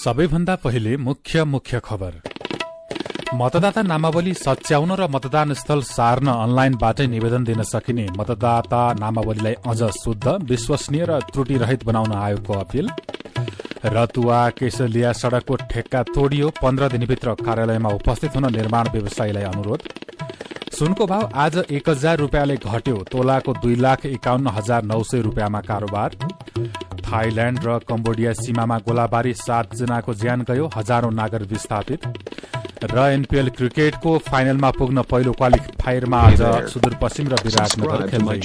सबैभन्दा पहिले मुख्य खबर। मतदाता नामावली सच्याउन र मतदान स्थल सार्न अनलाइनबाटै निवेदन दिन सकिने मतदाता नामावलीलाई अझ शुद्ध, विश्वसनीय र त्रुटिरहित बनाउन आयोगको अपील। रतुवा केशलिया सड़कको ठेक्का तोडियो, 15 दिनभित्र कार्यालयमा उपस्थित हुन निर्माण व्यवसायीलाई अनुरोध। सुनको भाव आज 1000 रुपियाँले घट्यो, तोलाको 2,51,900 रुपियाँमा कारोबार। थाइल्याण्ड र कम्बोडिया सीमामा गोलाबारी, 7 जनाको ज्यान गयो, हजारौं नागर विस्थापित। र एनपीएल क्रिकेटको फाइनलमा पुग्न पहिलो क्वालिफायरमा आज सुदूरपश्चिम र विराटनगर खेल्दै।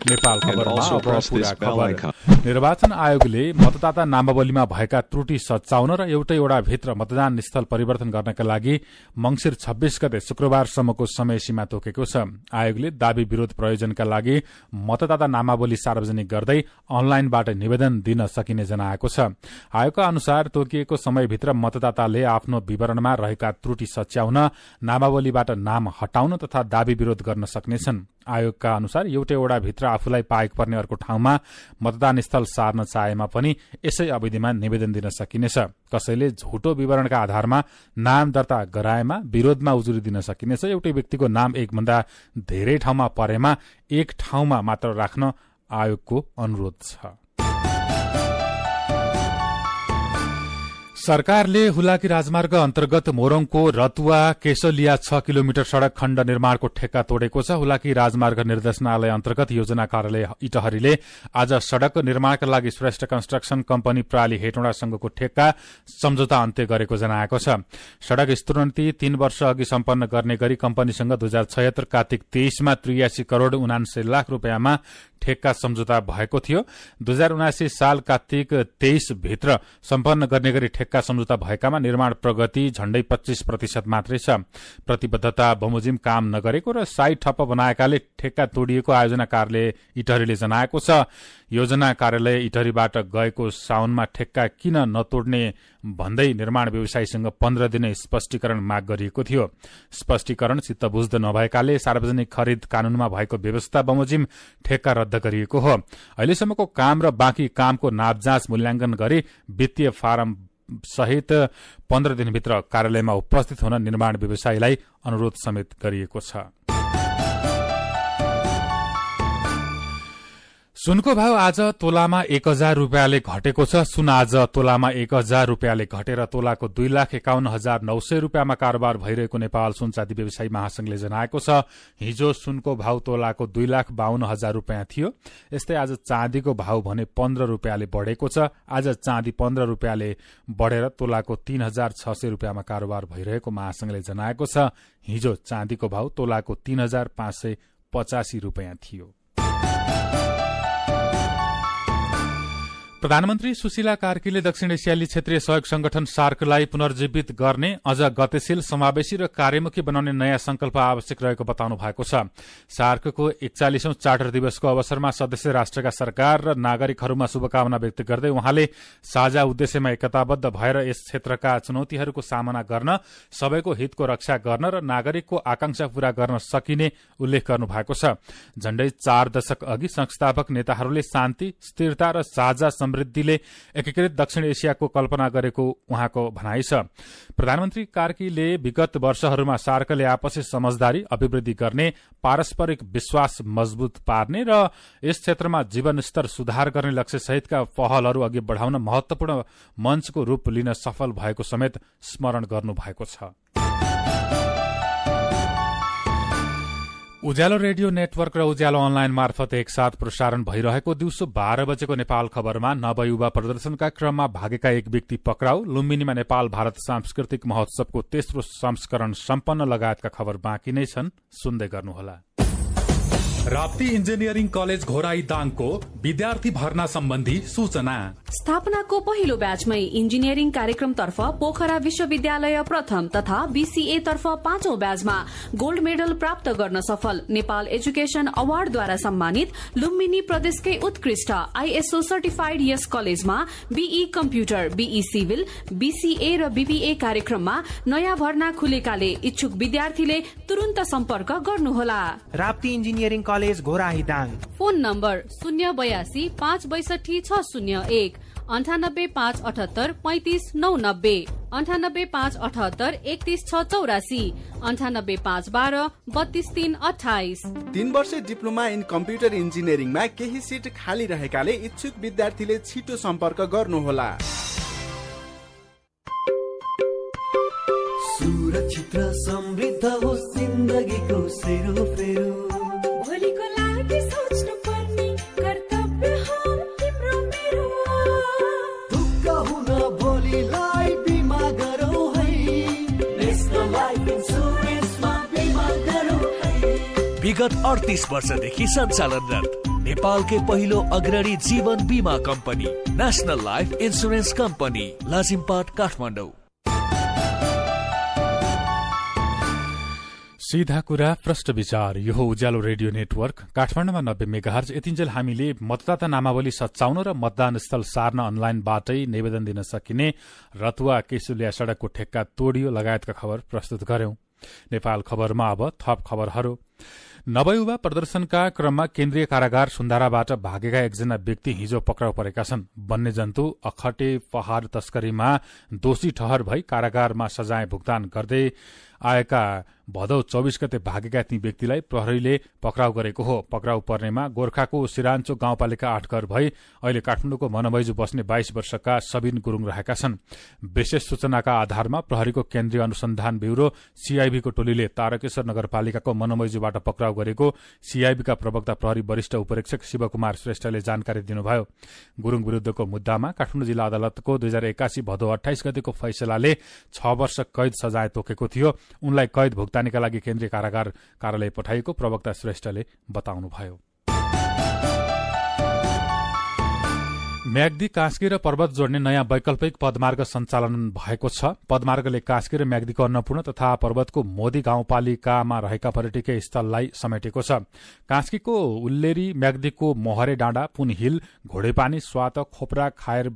नेपाल खबरमा अब पूरा खबर। निर्वाचन आयोगले मतदाता नामावलीमा भएका त्रुटि सच्याउन र एउटै वडा भित्र मतदान स्थल परिवर्तन गर्नका लागि मंसिर 26 गते शुक्रबारसम्मको समय सीमा तोकेको छ। आयोगले दावी विरोध प्रयोजनका लागि मतदाता नामावली सार्वजनिक गर्दै अनलाइनबाट निवेदन दिन सकिने जनाएको छ। आयोगका अनुसार तोकिएको समयभित्र मतदाताले आफ्नो विवरणमा रहेका त्रुटि सच्याउन, नामावलीबाट नाम हटाउन तथा दावी विरोध गर्न सक्नेछन्। आयोगका अनुसार एउटै वडा भित्र आफूलाई पाएको पर्ने अर्को ठाउँमा मतदान स्थल सार्न चाहेमा पनि यसै अवधिमा निवेदन दिन सकिनेछ। कसैले झुटो विवरणका आधारमा नाम दर्ता गराएमा विरोधमा उजुरी दिन सकिनेछ। एउटै व्यक्तिको नाम एकभन्दा धेरै ठाउँमा परेमा एक ठाउँमा मात्र राख्न आयोगको अनुरोध छ। सरकारले हुलाकी राजमार्ग अन्तर्गत मोरङको रतुवा केशलिया 6 किलोमिटर सड़क खण्ड निर्माणको ठेक्का तोडेको छ। हुलाकी राजमार्ग निर्देशनालय अन्तर्गत योजना कार्यालय इटहरीले आज सड़क निर्माणका लागि श्रेष्ठ कन्स्ट्रक्सन कम्पनी प्राली हेटौँडासँगको ठेक्का सम्झौता अन्त्य गरेको जनाएको छ। सड़क स्तरोन्नति 3 वर्ष अघि सम्पन्न गर्ने गरी कम्पनीसँग 2076 कार्तिक 23 मा 83 करोड़ 79 लाख रुपियाँमा ठेक्का सम्झौता भएको थियो। 2079 साल कार्तिक 23 भित्र सम्पन्न गर्ने गरी ठेक्का सम्झौता भएकामा निर्माण प्रगति झण्डै 25% मात्रै छ। प्रतिबद्धता बमोजिम काम नगरेको र साइट ठप्प बनाएकाले ठेक्का तोडिएको आयोजना कार्यालय इटहरीले जनाएको छ। योजना कार्यालय इटहरीबाट गएको साउनमा ठेक्का किन नतोड्ने भन्दै निर्माण व्यवसायीसँग 15 दिने स्पष्टीकरण माग गरिएको थियो। स्पष्टीकरण चित्तबुझ्दो नभएकाले सार्वजनिक खरिद कानूनमा भएको व्यवस्था बमोजिम ठेक्का रद्द गरिएको हो। अहिलेसम्मको काम र बाँकी कामको नापजाँच मूल्याङ्कन गरी वित्तीय फारम सहित 15 दिनभित्र कार्यालयमा उपस्थित हुन निर्माण व्यवसायीलाई अनुरोध समेत गरिएको छ। सुनको भाव आज तोलामा 1000 रुपियाँले घटेको छ। सुन आज तोलामा 1000 रुपियाँले घटेर तोलाको 2,51,900 रुपियाँमा कारोबार भइरहेको नेपाल सुनचाँदी व्यवसायी महासंघले जनाएको छ। हिजो सुनको भाव तोलाको 2,52,000 रुपियाँ थियो। यस्तै आज चाँदीको भाव भने 15 रुपियाँले बढेको छ। आज चाँदी 15 रुपियाँले बढेर तोलाको 3,600 रुपियाँमा कारोबार भइरहेको महासंघले जनाएको छ। हिजो चाँदीको भाव तोलाको 3,585 रुपियाँ थियो। प्रधानमन्त्री सुशीला कार्कीले दक्षिण एसियाली क्षेत्रीय सहयोग संगठन सार्कलाई पुनर्जीवित गर्ने, अझ गतिशील, समावेशी र कार्यमुखी बनाउने नयाँ संकल्प आवश्यक रहेको बताउनु भएको छ। सार्कको 41औं चार्टर दिवसको अवसरमा सदस्य राष्ट्रका सरकार र नागरिकहरूमा शुभकामना व्यक्त गर्दै उहाँले साझा उद्देश्यमा एकताबद्ध भएर यस क्षेत्रका चुनौतीहरूको सामना गर्न, सबैको हितको रक्षा गर्न र नागरिकको आकांक्षा पूरा गर्न सकिने उल्लेख गर्नु भएको छ। झण्डै 4 दशक अघि संस्थापक नेताहरूले शान्ति, स्थिरता र साझा समृद्धिले एकीकृत दक्षिण एसियाको कल्पना गरेको उहाँको भनाइ छ। प्रधानमन्त्री कार्कीले विगत वर्षहरूमा सार्कले आपसी समझदारी, अभिवृद्धि गर्ने, पारस्परिक विश्वास मजबुत पार्ने र यस क्षेत्रमा जीवनस्तर सुधार गर्ने लक्ष्य सहितका पहलहरू अघि बढाउन महत्वपूर्ण मञ्चको रूप लिन सफल भएको समेत स्मरण गर्नु भएको छ। उज्यालो रेडियो नेटवर्क र उज्यालो अनलाइन मार्फत एकसाथ प्रसारण भइरहेको दिउँसो 12 बजेको नेपाल खबरमा नवयुवा प्रदर्शनका क्रममा भागेका एक व्यक्ति पक्राउ, लुम्बिनीमा नेपाल भारत सांस्कृतिक महोत्सवको तेस्रो संस्करण सम्पन्न लगायतका खबर बाँकी नै छन्, सुन्दै गर्नुहोला। राप्ती इन्जिनियरिङ कलेज घोराई दाङको विद्यार्थी भर्ना सम्बन्धी सूचना। स्थापनाको पहिलो ब्याचमै इन्जिनियरिङ कार्यक्रमतर्फ पोखरा विश्वविद्यालय प्रथम तथा बीसीए तर्फ 5औं ब्याचमा गोल्ड मेडल प्राप्त गर्न सफल नेपाल एजुकेशन अवार्डद्वारा सम्मानित लुम्बिनी प्रदेशकै उत्कृष्ट आईएसओ सर्टिफाइड यस कलेजमा BE computer, BE civil, BCA र बीबीए कार्यक्रममा नयाँ भर्ना खुलेकाले इच्छुक विद्यार्थीले तुरुन्त सम्पर्क गर्नुहोला। Rapti engineering college Ghorahi Dang. Phone number 082 562 601 98 578 35 990 98 578 31 684 98 512 32 3 28। 3 वर्ष डिप्लोमा इन कम्प्युटर इन्जिनियरिङमा केही सिट खाली रहेकाले इच्छुक विद्यार्थीले छिटो सम्पर्क गर्नुहोला। सुरक्षित र समृद्ध होस् जिन्दगीको सेरोफेरो। भोलिको लागि सोच्नु पर्ने कर्तव्य हो तिम्रो मेरो। ढुक्क हुन भोलिलाई बिमा गरौँ है, नेसनल लाइफ इन्सुरेन्समा बिमा गरौँ है। विगत 38 वर्षदेखि सञ्चालनरत नेपालकै पहिलो अग्रणी जीवन बीमा company national life insurance company, Lazimpat, Kathmandu. सीधा कुरा प्रष्ट विचार, यो हो उज्यालो रेडियो नेटवर्क काठमाडौँमा 90 मेगाहर्ज। यतिन्जेल हामीले मतदाता नामावली सच्याउन र मतदान स्थल सार्न अनलाइनबाटै निवेदन दिन सकिने, रतुवा केशुलिया सड़कको ठेक्का तोडियो लगायतका खबर प्रस्तुत गर्यौं। नेपाल खबरमा अब थप खबरहरू। नवयुवा प्रदर्शनका क्रममा केन्द्रीय कारागार सुन्धाराबाट भागेका एकजना व्यक्ति हिजो पक्राउ परेका छन्। वन्यजन्तु अखटे पहाड़ तस्करीमा दोषी ठहर भई कारागारमा सजाय भुक्तान गर्दै आएका भदौ 24 गते भागेका ती व्यक्तिलाई प्रहरीले पक्राउ गरेको हो। पक्राउ पर्नेमा गोर्खाको सिरान्चो गाउँपालिका 8 घर भई अहिले काठमाडौँको मनबैजु बस्ने 22 वर्षका सबिन गुरूङ रहेका छन्। विशेष सूचनाका आधारमा प्रहरीको केन्द्रीय अनुसन्धान ब्यूरो सीआईबीको टोलीले तारकेश्वर नगरपालिकाको मनबैजुबाट पक्राउ गरेको सीआईबीका प्रवक्ता प्रहरी वरिष्ठ उपरीक्षक शिवकुमार श्रेष्ठले जानकारी दिनुभयो। गुरूङ विरूद्धको मुद्दामा काठमाडौँ जिल्ला अदालतको 2081 भदौ 28 गतेको फैसलाले 6 वर्ष कैद सजाय तोकेको थियो। उनलाई कैद भुक्तानीका लागि केन्द्रीय कारागार कार्यालय पठाइएको प्रवक्ता श्रेष्ठले बताउनुभयो। म्याग्दी, कास्की र पर्वत जोड्ने नयाँ वैकल्पिक पदमार्ग सञ्चालन भएको छ। पदमार्गले कास्की र म्याग्दीको अन्नपूर्ण तथा पर्वतको मोदी गाउँपालिकामा रहेका पर्यटकीय स्थललाई समेटेको छ। कास्कीको उल्लेरी, म्याग्दीको मोहरे डाँडा, पुनहिल, घोडेपानी, स्वात, खोपरा, खायर,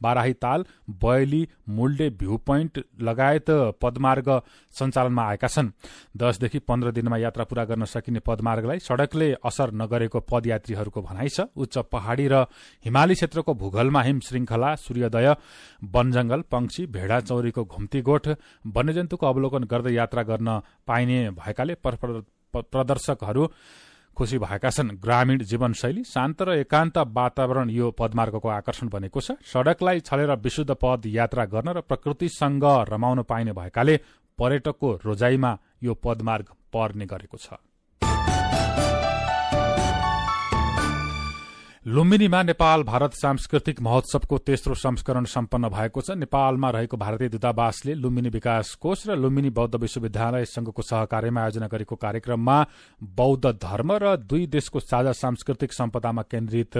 बाराही ताल, बयली, मुल्डे भ्यू पोइन्ट लगायत पदमार्ग सञ्चालनमा आएका छन्। 10 देखि 15 दिनमा यात्रा पूरा गर्न सकिने पदमार्गलाई सड़कले असर नगरेको पदयात्रीहरूको भनाइ छ। उच्च पहाड़ी र हिमाली क्षेत्रको भूगोलमा हिम श्रृंखला, सूर्योदय, वनजंगल, पंक्षी, भेडा चौरीको घुम्ती गोठ, वन्यजन्तुको अवलोकन गर्दै यात्रा गर्न पाइने भएकाले प्रदर्शकहरू खुशी भएका छन्। ग्रामीण जीवनशैली, शान्त र एकान्त वातावरण यो पदमार्गको आकर्षण बनेको छ। सड़कलाई छलेर विशुद्ध पद यात्रा गर्न र प्रकृतिसँग रमाउन पाइने भएकाले पर्यटकको रोजाइमा यो पदमार्ग पर्ने गरेको छ। लुम्बिनीमा नेपाल भारत सांस्कृतिक महोत्सवको तेस्रो संस्करण सम्पन्न भएको छ। नेपालमा रहेको भारतीय दूतावासले लुम्बिनी विकास कोष र लुम्बिनी बौद्ध विश्वविद्यालय संघको सहकार्यमा आयोजना गरेको कार्यक्रममा बौद्ध धर्म र दुई देशको साझा सांस्कृतिक सम्पदामा केन्द्रित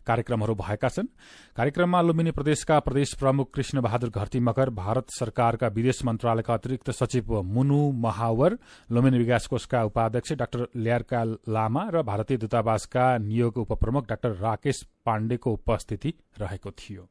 कार्यक्रमहरू भएका छन्। कार्यक्रममा लुम्बिनी प्रदेशका प्रदेश प्रमुख कृष्ण बहादुर घरती मगर, भारत सरकारका विदेश मन्त्रालयका अतिरिक्त सचिव मुनु महावर, लुम्बिनी विकास कोषका उपाध्यक्ष डाक्टर ल्यार्का लामा र भारतीय दूतावासका नियोग उपप्रमुख डाक्टर राकेश पाण्डेको उपस्थिति रहेको थियो।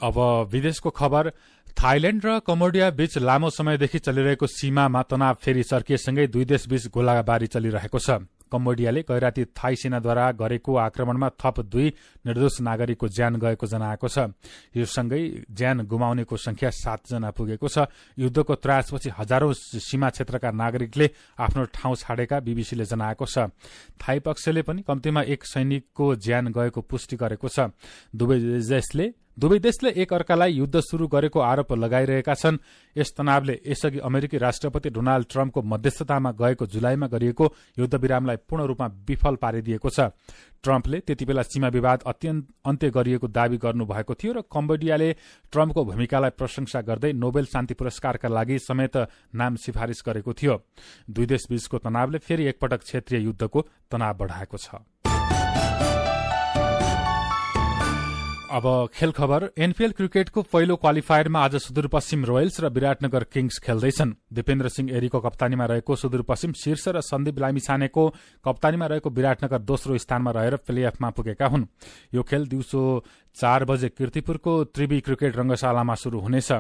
अब विदेशको खबर। थाइल्याण्ड र कम्बोडिया बीच लामो समयदेखि चलिरहेको सीमामा तनाव फेरि सर्किएसँगै दुई देशबीच गोलाबारी चलिरहेको छ। कम्बोडियाले गैराती थाई सेनाद्वारा गरेको आक्रमणमा थप 2 निर्दोष नागरिकको ज्यान गएको जनाएको छ। यो सँगै ज्यान गुमाउनेको संख्या 7 जना पुगेको छ। युद्धको त्रासपछि हजारौं सीमा क्षेत्रका नागरिकले आफ्नो ठाउँ छाडेका बीबीसीले जनाएको छ। थाई पक्षले पनि कम्तीमा 1 सैनिकको ज्यान गएको पुष्टि गरेको छ। दुवै देशले एक अर्कालाई युद्ध शुरू गरेको आरोप लगाइरहेका छन्। यस तनावले यसअघि अमेरिकी राष्ट्रपति डोनाल्ड ट्रम्पको मध्यस्थतामा गएको जुलाईमा गरिएको युद्धविरामलाई पूर्ण रूपमा विफल पारिदिएको छ। ट्रम्पले त्यतिबेला सीमा विवाद अन्त्य गरिएको दावी गर्नुभएको थियो र कम्बोडियाले ट्रम्पको भूमिकालाई प्रशंसा गर्दै नोबेल शान्ति पुरस्कारका लागि समेत नाम सिफारिस गरेको थियो। दुई देशबीचको तनावले फेरि एकपटक क्षेत्रीय युद्धको तनाव बढाएको छ। अब खेल खबर। एनपीएल क्रिकेटको पहिलो क्वालिफायरमा आज सुदूरपश्चिम रोयल्स र विराटनगर किङ्स खेल्दैछन्। दिपेन्द्र सिंह एरीको कप्तानीमा रहेको सुदूरपश्चिम शीर्ष र सन्दीप लामिछानेको कप्तानीमा रहेको विराटनगर दोस्रो स्थानमा रहेर प्लेअफमा पुगेका हुन्। यो खेल दिउँसो 4 बजे कीर्तिपुरको त्रिवी क्रिकेट रंगशालामा शुरू हुनेछ।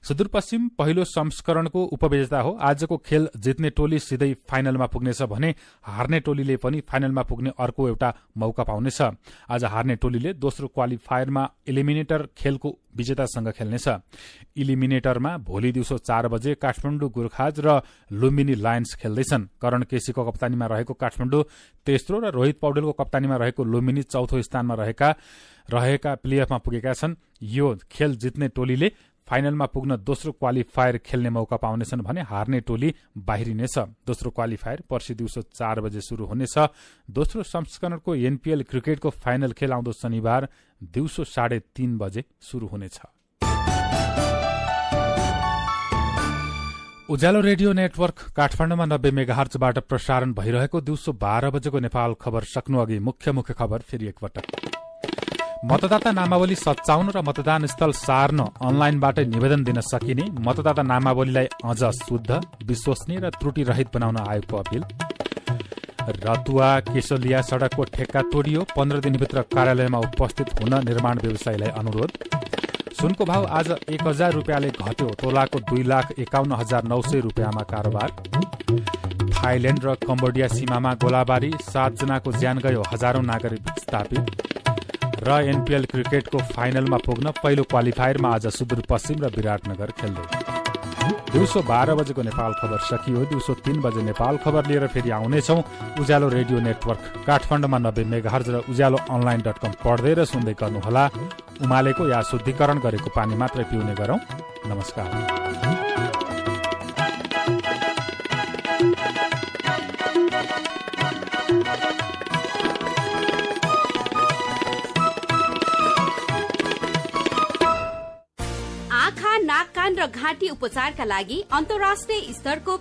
सुदूरपश्चिम पहिलो संस्करणको उपविजेता हो। आजको खेल जित्ने टोली सिधै फाइनलमा पुग्नेछ भने हार्ने टोलीले पनि फाइनलमा पुग्ने अर्को एउटा मौका पाउनेछ। आज हार्ने टोलीले दोस्रो क्वालिफायरमा इलिमिनेटर खेलको विजेतासँग खेल्नेछ। इलिमिनेटरमा भोलि दिउँसो 4 बजे काठमाडौँ गोर्खाज र लुम्बिनी लायन्स खेल्दैछन्। करण केसीको कप्तानीमा रहेको काठमाडौँ तेस्रो र रोहित पौडेलको कप्तानीमा रहेको लुम्बिनी चौथो स्थानमा रहेका प्लेअफमा पुगेका छन्। यो खेल जित्ने टोलीले फाइनलमा पुग्न दोस्रो क्वालिफायर खेल्ने मौका पाउनेछन् भने हार्ने टोली बाहिरिनेछ। दोस्रो क्वालिफायर पर्सि दिउँसो 4 बजे शुरू हुनेछ। दोस्रो संस्करणको एनपीएल क्रिकेटको फाइनल खेल आउँदो शनिबार दिउँसो 3:30 बजे शुरू हुनेछ। उज्यालो रेडियो नेटवर्क काठमाडौँमा 90 मेगाहर्जबाट प्रसारण भइरहेको दिउँसो 12 बजेको नेपाल खबर सक्नु अघि मुख्य खबर फेरि एकपटक। मतदाता नामावली सच्याउन र मतदान स्थल सार्न अनलाइनबाटै निवेदन दिन सकिने, मतदाता नामावलीलाई अझ शुद्ध, विश्वसनीय र त्रुटिरहित बनाउन आयोगको अपील। रतुवा केशलिया सड़कको ठेक्का तोडियो, 15 दिनभित्र कार्यालयमा उपस्थित हुन निर्माण व्यवसायीलाई अनुरोध। सुनको भाव आज 1000 रुपियाँले घट्यो, तोलाको 2,51,900 रुपियाँमा कारोबार। थाइल्याण्ड र कम्बोडिया सीमामा गोलाबारी, 7 जनाको ज्यान गयो, हजारौं नागरिक विस्थापित। र एनपीएल क्रिकेटको फाइनलमा पुग्न पहिलो क्वालिफायरमा आज सुदूरपश्चिम र विराटनगर खेल्दै। दिउँसो 12 बजेको नेपाल खबर सकियो। दिउँसो 3 बजे नेपाल खबर लिएर फेरि आउनेछौं। उज्यालो रेडियो नेटवर्क काठमाडौँमा 90 मेगाहर्ज र उज्यालो अनलाइन.com पढ्दै र सुन्दै गर्नुहोला। उमालेको या शुद्धिकरण गरेको पानी मात्रै पिउने गरौं। नमस्कार। नाक, कान र घाँटी उपचारका लागि अन्तर्राष्ट्रिय स्तरको